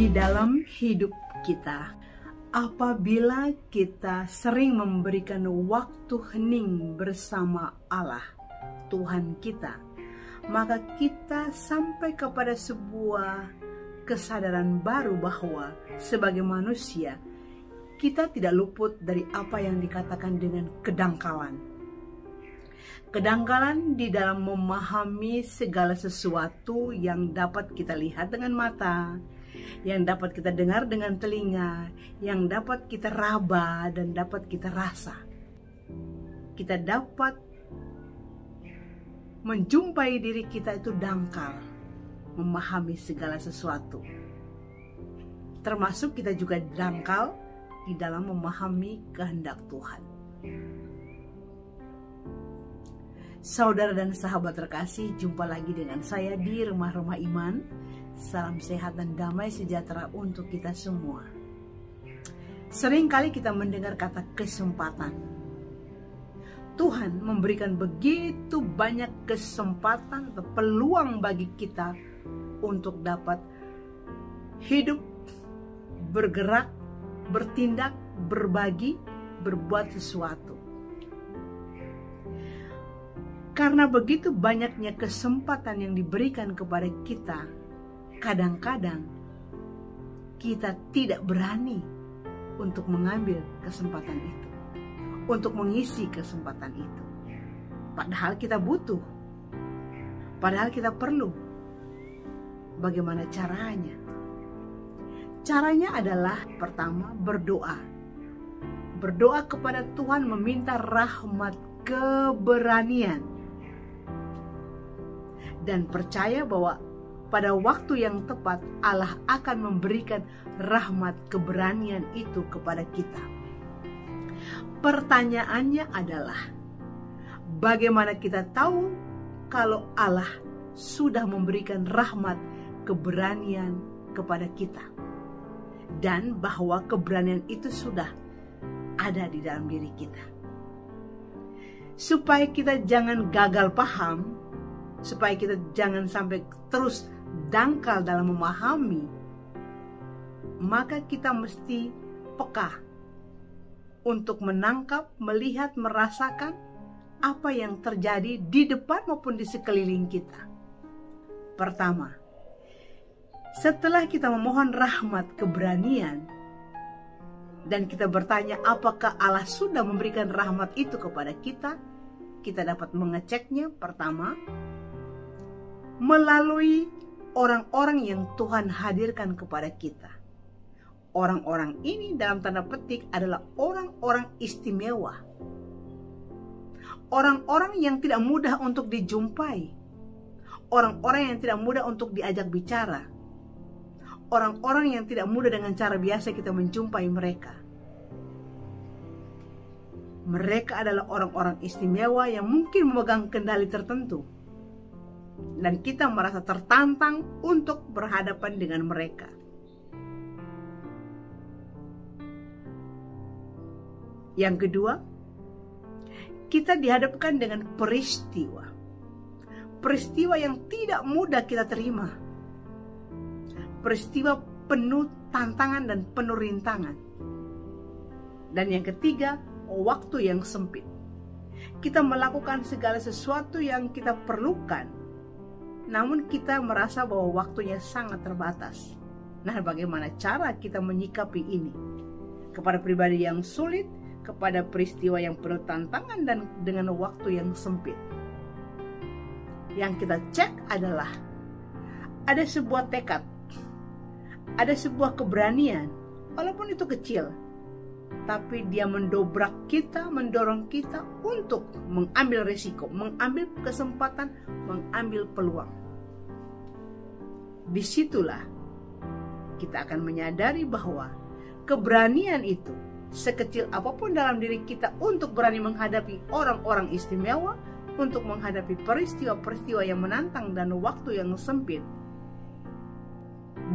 di dalam hidup kita. Apabila kita sering memberikan waktu hening bersama Allah, Tuhan kita, maka kita sampai kepada sebuah kesadaran baru bahwa sebagai manusia, kita tidak luput dari apa yang dikatakan dengan kedangkalan. Kedangkalan di dalam memahami segala sesuatu yang dapat kita lihat dengan mata, yang dapat kita dengar dengan telinga, yang dapat kita raba dan dapat kita rasa. Kita dapat menjumpai diri kita itu dangkal, memahami segala sesuatu. Termasuk kita juga dangkal di dalam memahami kehendak Tuhan. Saudara dan sahabat terkasih, jumpa lagi dengan saya di Rumah-Rumah Iman. Salam sehat dan damai sejahtera untuk kita semua. Seringkali kita mendengar kata kesempatan. Tuhan memberikan begitu banyak kesempatan atau peluang bagi kita untuk dapat hidup, bergerak, bertindak, berbagi, berbuat sesuatu. Karena begitu banyaknya kesempatan yang diberikan kepada kita, kadang-kadang kita tidak berani untuk mengambil kesempatan itu, untuk mengisi kesempatan itu. Padahal kita butuh, padahal kita perlu. Bagaimana caranya? Caranya adalah pertama berdoa. Berdoa kepada Tuhan meminta rahmat keberanian. Dan percaya bahwa pada waktu yang tepat Allah akan memberikan rahmat keberanian itu kepada kita. Pertanyaannya adalah, bagaimana kita tahu kalau Allah sudah memberikan rahmat keberanian kepada kita? Dan bahwa keberanian itu sudah ada di dalam diri kita. Supaya kita jangan gagal paham, supaya kita jangan sampai terus dangkal dalam memahami, maka kita mesti peka untuk menangkap, melihat, merasakan apa yang terjadi di depan maupun di sekeliling kita. Pertama, setelah kita memohon rahmat keberanian dan kita bertanya apakah Allah sudah memberikan rahmat itu kepada kita, kita dapat mengeceknya pertama melalui orang-orang yang Tuhan hadirkan kepada kita. Orang-orang ini dalam tanda petik adalah orang-orang istimewa. Orang-orang yang tidak mudah untuk dijumpai. Orang-orang yang tidak mudah untuk diajak bicara. Orang-orang yang tidak mudah dengan cara biasa kita menjumpai mereka. Mereka adalah orang-orang istimewa yang mungkin memegang kendali tertentu. Dan kita merasa tertantang untuk berhadapan dengan mereka. Yang kedua, kita dihadapkan dengan peristiwa. Peristiwa yang tidak mudah kita terima. Peristiwa penuh tantangan dan penuh rintangan. Dan yang ketiga, waktu yang sempit. Kita melakukan segala sesuatu yang kita perlukan, namun kita merasa bahwa waktunya sangat terbatas. Nah, bagaimana cara kita menyikapi ini? Kepada pribadi yang sulit, kepada peristiwa yang penuh tantangan, dan dengan waktu yang sempit. Yang kita cek adalah ada sebuah tekad, ada sebuah keberanian, walaupun itu kecil, tapi dia mendobrak kita, mendorong kita untuk mengambil risiko, mengambil kesempatan, mengambil peluang. Disitulah kita akan menyadari bahwa keberanian itu, sekecil apapun dalam diri kita untuk berani menghadapi orang-orang istimewa, untuk menghadapi peristiwa-peristiwa yang menantang dan waktu yang sempit,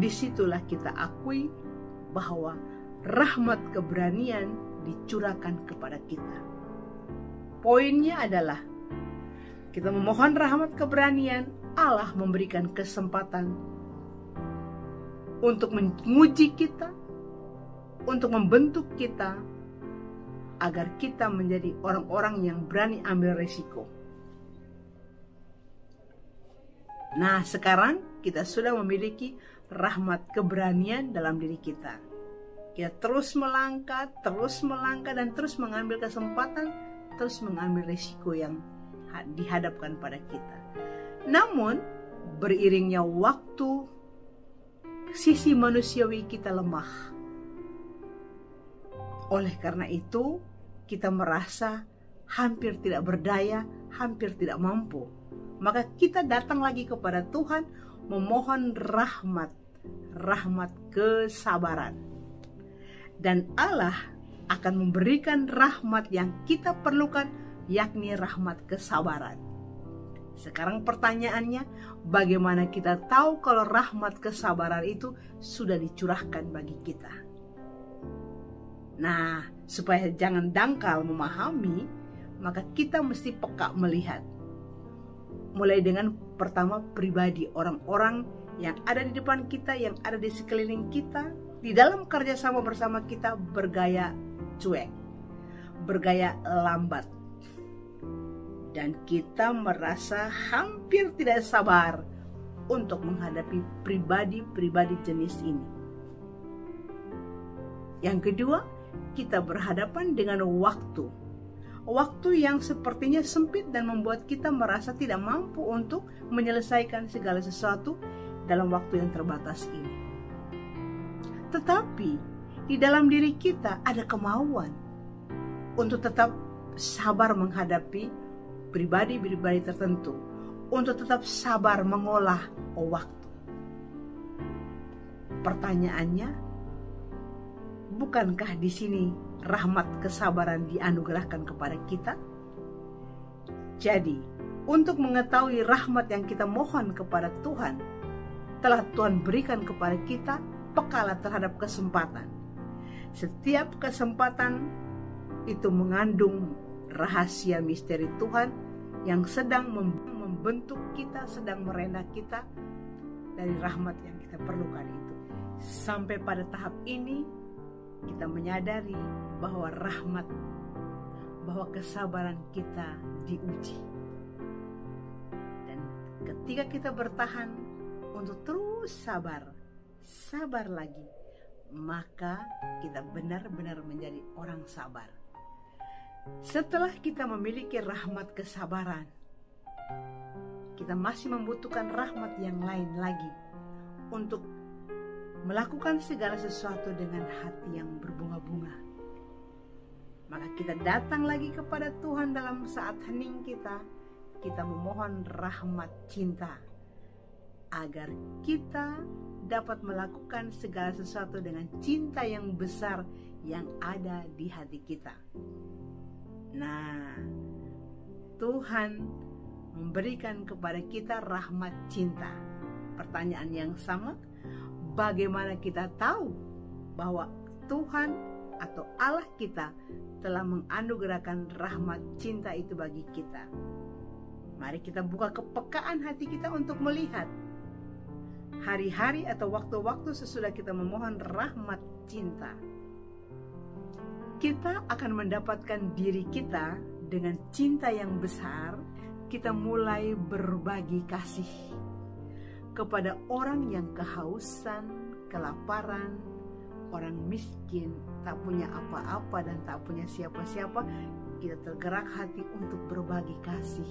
disitulah kita akui bahwa rahmat keberanian dicurahkan kepada kita. Poinnya adalah kita memohon rahmat keberanian, Allah memberikan kesempatan untuk menguji kita, untuk membentuk kita, agar kita menjadi orang-orang yang berani ambil resiko. Nah, sekarang kita sudah memiliki rahmat keberanian dalam diri kita. Kita terus melangkah, dan terus mengambil kesempatan, terus mengambil resiko yang dihadapkan pada kita. Namun, beriringnya waktu, sisi manusiawi kita lemah. Oleh karena itu, kita merasa hampir tidak berdaya, hampir tidak mampu. Maka kita datang lagi kepada Tuhan memohon rahmat kesabaran. Dan Allah akan memberikan rahmat yang kita perlukan, yakni rahmat kesabaran. Sekarang pertanyaannya, bagaimana kita tahu kalau rahmat kesabaran itu sudah dicurahkan bagi kita? Nah, supaya jangan dangkal memahami, maka kita mesti peka melihat. Mulai dengan pertama pribadi, orang-orang yang ada di depan kita, yang ada di sekeliling kita, di dalam kerjasama bersama kita bergaya cuek, bergaya lambat. Dan kita merasa hampir tidak sabar untuk menghadapi pribadi-pribadi jenis ini. Yang kedua, kita berhadapan dengan waktu. Waktu yang sepertinya sempit dan membuat kita merasa tidak mampu untuk menyelesaikan segala sesuatu dalam waktu yang terbatas ini. Tetapi di dalam diri kita ada kemauan untuk tetap sabar menghadapi pribadi-pribadi tertentu, untuk tetap sabar mengolah waktu. Pertanyaannya, bukankah di sini rahmat kesabaran dianugerahkan kepada kita? Jadi, untuk mengetahui rahmat yang kita mohon kepada Tuhan, telah Tuhan berikan kepada kita, pekalah terhadap kesempatan. Setiap kesempatan itu mengandung rahasia misteri Tuhan yang sedang membentuk kita, sedang merendah kita dari rahmat yang kita perlukan itu. Sampai pada tahap ini kita menyadari bahwa bahwa kesabaran kita diuji. Dan ketika kita bertahan untuk terus sabar lagi, maka kita benar-benar menjadi orang sabar. Setelah kita memiliki rahmat kesabaran, kita masih membutuhkan rahmat yang lain lagi untuk melakukan segala sesuatu dengan hati yang berbunga-bunga. Maka kita datang lagi kepada Tuhan dalam saat hening kita memohon rahmat cinta, agar kita dapat melakukan segala sesuatu dengan cinta yang besar yang ada di hati kita. Nah, Tuhan memberikan kepada kita rahmat cinta. Pertanyaan yang sama, bagaimana kita tahu bahwa Tuhan atau Allah kita telah menganugerahkan rahmat cinta itu bagi kita? Mari kita buka kepekaan hati kita untuk melihat hari-hari atau waktu-waktu sesudah kita memohon rahmat cinta. Kita akan mendapatkan diri kita dengan cinta yang besar. Kita mulai berbagi kasih kepada orang yang kehausan, kelaparan, orang miskin, tak punya apa-apa dan tak punya siapa-siapa. Kita tergerak hati untuk berbagi kasih,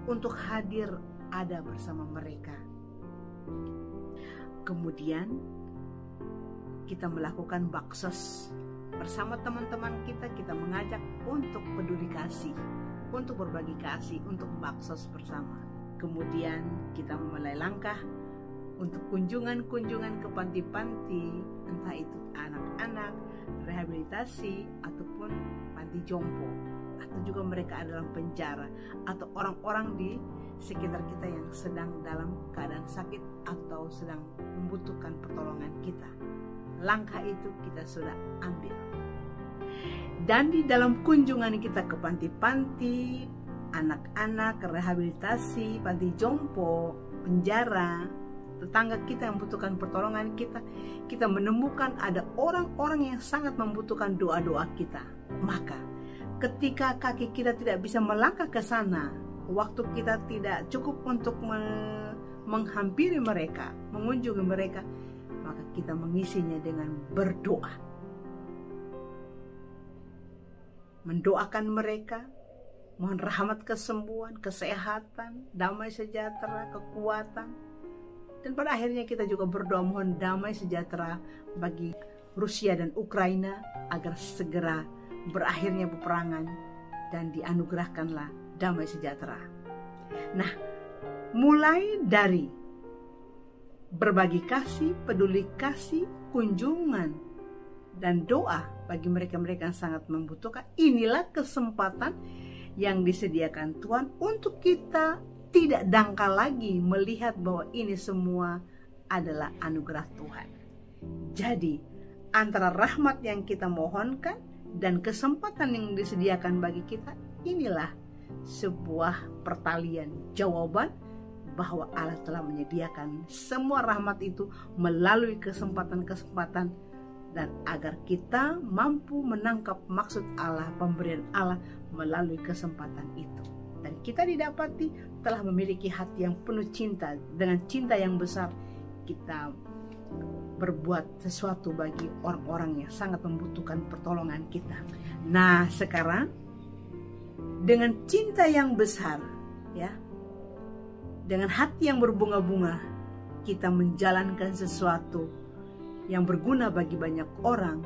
untuk hadir ada bersama mereka. Kemudian kita melakukan baksos bersama teman-teman kita mengajak untuk peduli kasih, untuk berbagi kasih, untuk baksos bersama. Kemudian kita memulai langkah untuk kunjungan-kunjungan ke panti-panti, entah itu anak-anak, rehabilitasi, ataupun panti jompo, atau juga mereka ada dalam penjara, atau orang-orang di sekitar kita yang sedang dalam keadaan sakit atau sedang membutuhkan pertolongan kita. Langkah itu kita sudah ambil. Dan di dalam kunjungan kita ke panti-panti, anak-anak, rehabilitasi, panti jompo, penjara, tetangga kita yang membutuhkan pertolongan kita, kita menemukan ada orang-orang yang sangat membutuhkan doa-doa kita. Maka ketika kaki kita tidak bisa melangkah ke sana, waktu kita tidak cukup untuk menghampiri mereka, mengunjungi mereka, maka kita mengisinya dengan berdoa. Mendoakan mereka, mohon rahmat kesembuhan, kesehatan, damai sejahtera, kekuatan. Dan pada akhirnya kita juga berdoa mohon damai sejahtera bagi Rusia dan Ukraina agar segera berakhirnya peperangan dan dianugerahkanlah damai sejahtera. Nah, mulai dari berbagi kasih, peduli kasih, kunjungan, dan doa bagi mereka-mereka yang sangat membutuhkan, inilah kesempatan yang disediakan Tuhan untuk kita tidak dangkal lagi melihat bahwa ini semua adalah anugerah Tuhan. Jadi antara rahmat yang kita mohonkan dan kesempatan yang disediakan bagi kita, inilah sebuah pertalian jawaban bahwa Allah telah menyediakan semua rahmat itu melalui kesempatan-kesempatan, dan agar kita mampu menangkap maksud Allah, pemberian Allah melalui kesempatan itu. Dan kita didapati telah memiliki hati yang penuh cinta. Dengan cinta yang besar kita berbuat sesuatu bagi orang-orang yang sangat membutuhkan pertolongan kita. Nah, sekarang dengan cinta yang besar, ya, dengan hati yang berbunga-bunga, kita menjalankan sesuatu yang berguna bagi banyak orang.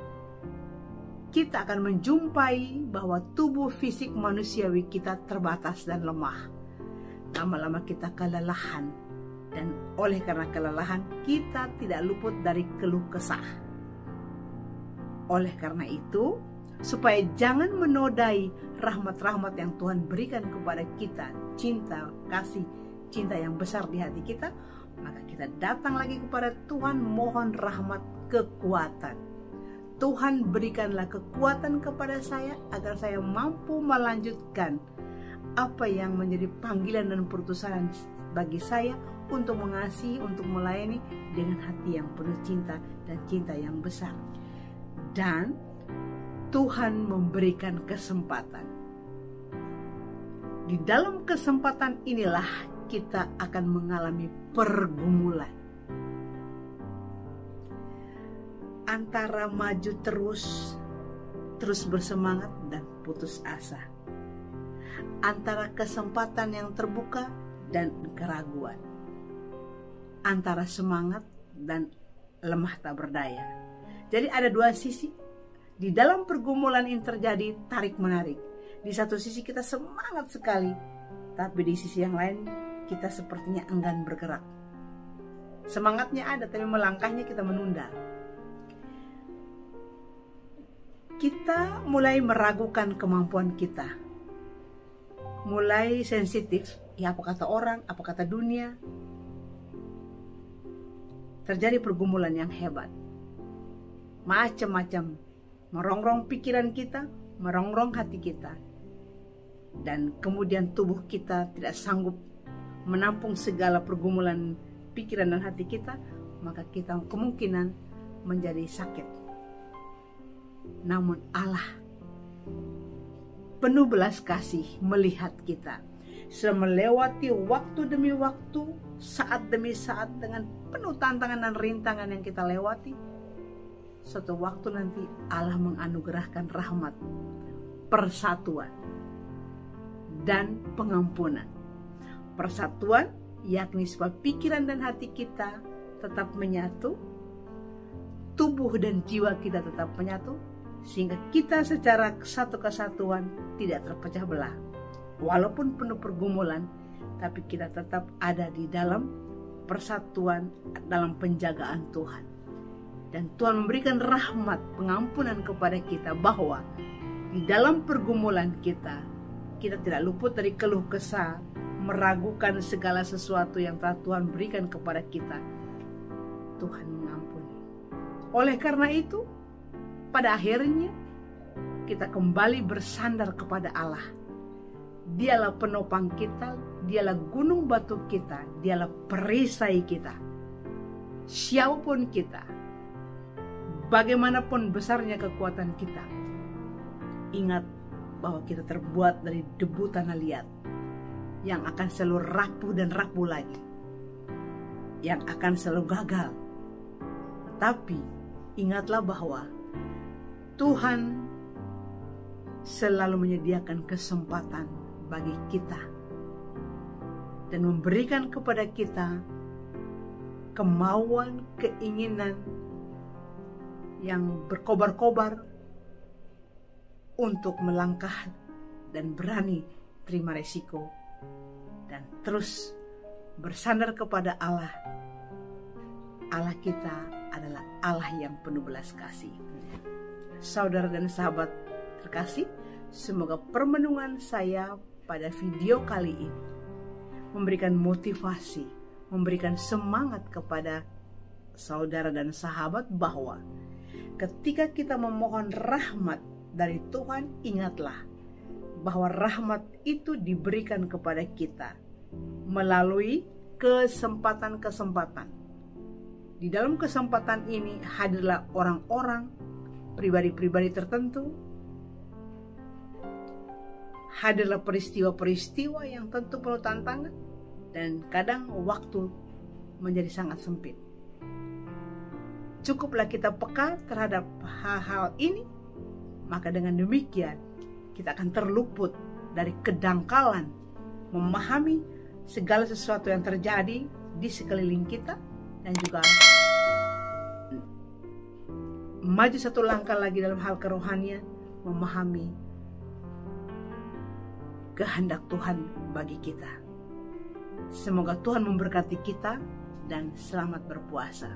Kita akan menjumpai bahwa tubuh fisik manusiawi kita terbatas dan lemah. Lama-lama kita kelelahan, dan oleh karena kelelahan kita tidak luput dari keluh kesah. Oleh karena itu, supaya jangan menodai rahmat-rahmat yang Tuhan berikan kepada kita, cinta, kasih, cinta yang besar di hati kita, maka kita datang lagi kepada Tuhan mohon rahmat kekuatan. Tuhan berikanlah kekuatan kepada saya agar saya mampu melanjutkan apa yang menjadi panggilan dan perutusan bagi saya untuk mengasihi, untuk melayani dengan hati yang penuh cinta dan cinta yang besar. Dan Tuhan memberikan kesempatan. Di dalam kesempatan inilah kita akan mengalami pergumulan antara maju terus bersemangat dan putus asa, antara kesempatan yang terbuka dan keraguan, antara semangat dan lemah tak berdaya. Jadi ada dua sisi di dalam pergumulan ini, terjadi tarik menarik. Di satu sisi kita semangat sekali, tapi di sisi yang lain kita sepertinya enggan bergerak. Semangatnya ada, tapi melangkahnya kita menunda. Kita mulai meragukan kemampuan kita, mulai sensitif. Ya, apa kata orang, apa kata dunia. Terjadi pergumulan yang hebat, macam-macam merongrong pikiran kita, merongrong hati kita, dan kemudian tubuh kita tidak sanggup menampung segala pergumulan pikiran dan hati kita, maka kita kemungkinan menjadi sakit. Namun Allah penuh belas kasih melihat kita sudah melewati waktu demi waktu, saat demi saat, dengan penuh tantangan dan rintangan yang kita lewati. Suatu waktu nanti Allah menganugerahkan rahmat, persatuan, dan pengampunan. Persatuan yakni sebab pikiran dan hati kita tetap menyatu, tubuh dan jiwa kita tetap menyatu, sehingga kita secara satu kesatuan tidak terpecah belah. Walaupun penuh pergumulan, tapi kita tetap ada di dalam persatuan, dalam penjagaan Tuhan. Dan Tuhan memberikan rahmat, pengampunan kepada kita, bahwa di dalam pergumulan kita tidak luput dari keluh kesah, meragukan segala sesuatu yang telah Tuhan berikan kepada kita. Tuhan mengampuni. Oleh karena itu, pada akhirnya kita kembali bersandar kepada Allah. Dialah penopang kita, dialah gunung batu kita, dialah perisai kita. siapapun kita, bagaimanapun besarnya kekuatan kita, ingat bahwa kita terbuat dari debu tanah liat yang akan selalu rapuh dan rapuh lagi, yang akan selalu gagal. Tetapi ingatlah bahwa Tuhan selalu menyediakan kesempatan bagi kita dan memberikan kepada kita kemauan, keinginan yang berkobar-kobar untuk melangkah dan berani terima resiko dan terus bersandar kepada Allah. Allah kita adalah Allah yang penuh belas kasih. Saudara dan sahabat terkasih, semoga permenungan saya pada video kali ini memberikan motivasi, memberikan semangat kepada saudara dan sahabat bahwa ketika kita memohon rahmat dari Tuhan, ingatlah bahwa rahmat itu diberikan kepada kita melalui kesempatan-kesempatan. Di dalam kesempatan ini hadirlah orang-orang, pribadi-pribadi tertentu, hadirlah peristiwa-peristiwa yang tentu penuh tantangan, dan kadang waktu menjadi sangat sempit. Cukuplah kita peka terhadap hal-hal ini, maka dengan demikian kita akan terluput dari kedangkalan memahami segala sesuatu yang terjadi di sekeliling kita, dan juga maju satu langkah lagi dalam hal kerohanian, memahami kehendak Tuhan bagi kita. Semoga Tuhan memberkati kita dan selamat berpuasa.